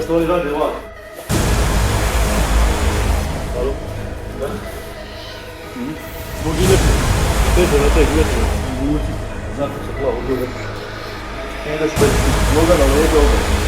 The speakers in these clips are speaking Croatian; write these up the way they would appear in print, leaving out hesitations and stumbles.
što oni rade ovako. Halo? Da? Zbog ilepe. Teže na taj vjetra. Vuci. Zato se plavo gleda. Ne ideš bez noga na lebe ovdje.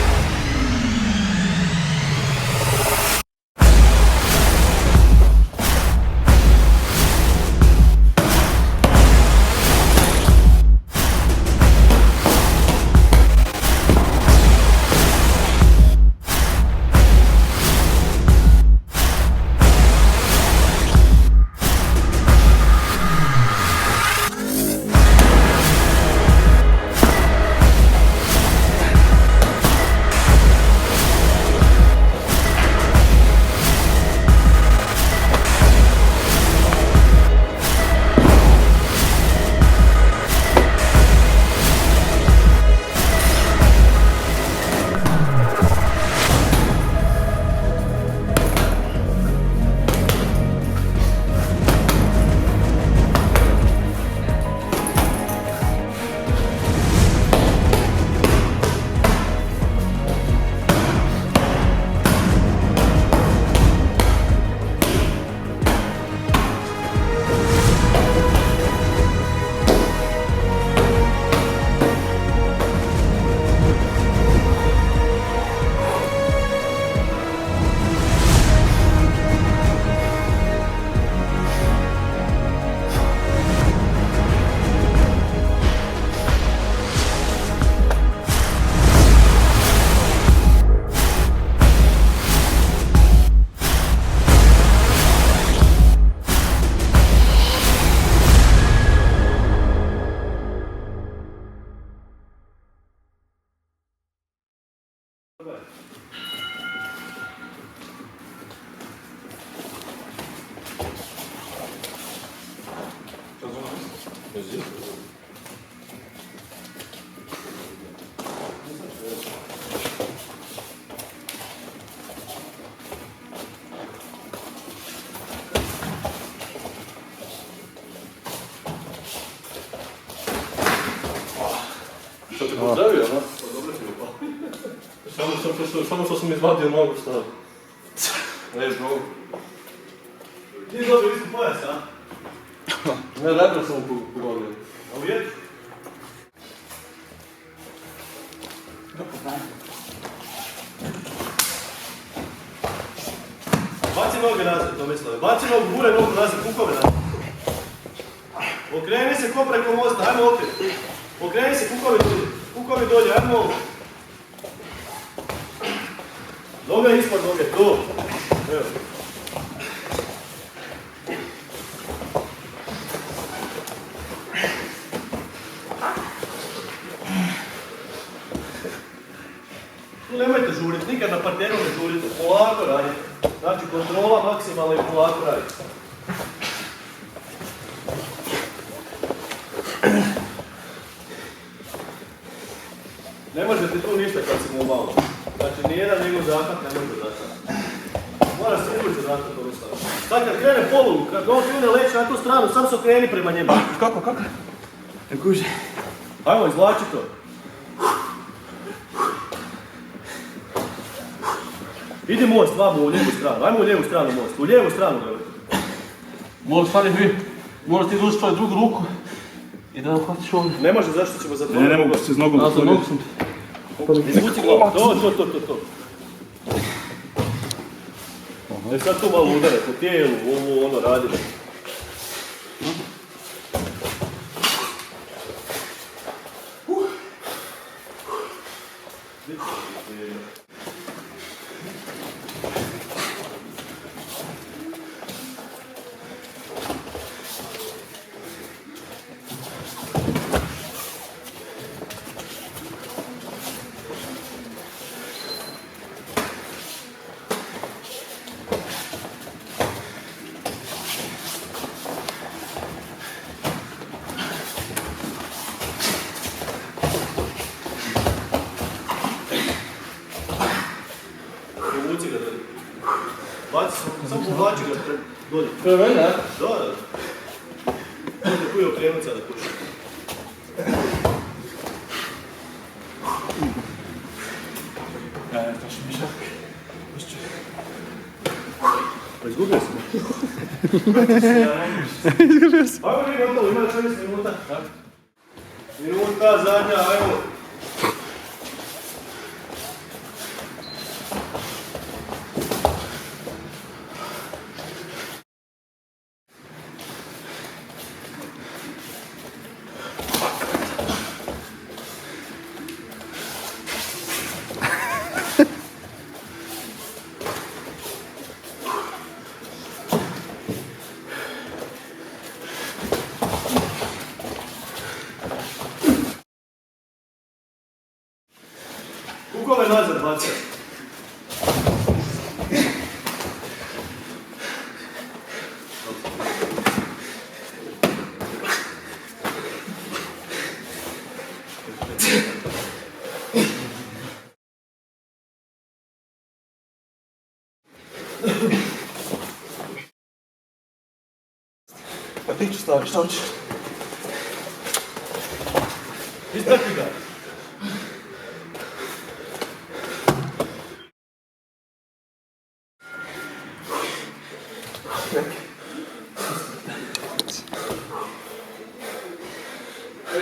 Što te pozdravio, no? Pa dobro ti upao. Samo što sam izvadio nogu, šta? Ne znam. Nije dobro isti pojas, a? Ne, rebra sam pogodio. A uvijek? Baci noge nazad, Tomislave. Baci nogu, gure nogu nazad, kukove nazad. Okreni se ko preko mosta, ajmo okret. Okreni se, kukovi dolje, ajmo ovo. Noga ispod noge, to. Evo. Tu nemojte žuriti, nikad na parteru ne žurite, polako radite. Znači kontrola maksimalna i polako radite. Ne možete tu ništa kad si mu malo. Znači nijedan njegov zahvat ne može zahvat. Mora se ući zahvat Tomislava. Sad kad krene polugu, kad on kljune leći na tu stranu, sam se okreni prema njemu. Kako? Ne kuži. Ajmo, izvlači to. Idi most, vamo u lijevu stranu. Ajmo u lijevu stranu most. U lijevu stranu gledajte. Moram stvari vi. Moraš ti izvući tvoju drugu ruku i da uhvatiš ovdje. Ne može, zašto ćemo zatvoriti? Ne mogu se s nogom Za nogu sam. Izvuci glavu. To. E sad tu malo udare po tijelu, ovo ono radimo. Povuci ga dolje. Baci se, samo povlači ga dolje. Prema mene, a? Da. Možete kuj okrenut sada kući. To što mi šak. Izgubio sam. Ajmo mi gotovo, ima 40 minuta. Minuta zadnja, ajmo. Kukove nazad bacaj. Pa ti ću staviti, šta hoćeš? Istrpi ga.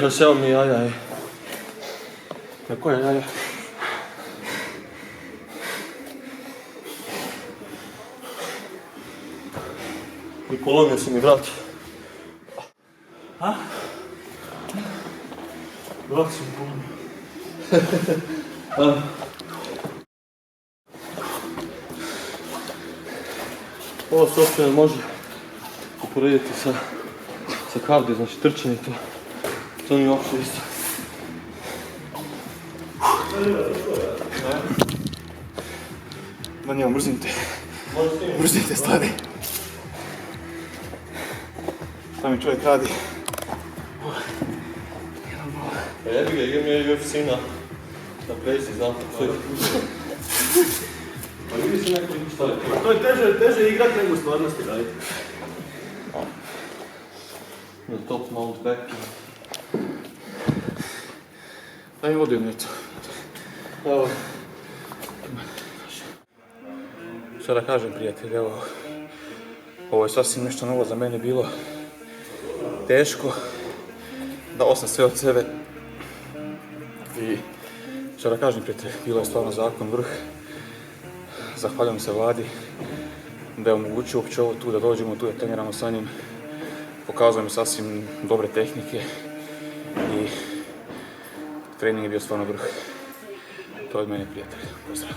Raseo mi jaja, ej. Na koje jaja? I polomio si mi vrat. A? Vrat si mi polomio. Ovo se uopće ne može uporediti sa kardio, znači trčanje to. To nije uopće isto. Da njima, mrzim te. Možeš ti? Mrzim te stvari. Šta mi čovjek radi? Pa jebi ga, idem je UFC na presi, znam kako sve. Pa vidi si neko šta je to. To je teže igrat nego u stvarnosti raditi. Na top mount back. Daj mi vodu jednu eto. Evo. Šta da kažem prijatelj, evo. Ovo je sasvim nešto novo za mene bilo. Teško. Dao sam sve od sebe. I šta da kažem prijatelj, bilo je stvarno zakon vrh. Zahvaljujem se Vladi da je omogućio uopće ovo tu, da dođemo tu, da treniramo sa njim. Pokazuje mi sasvim dobre tehnike i trening je bio stvarno vrh. To je od mene prijatelj. Pozdrav.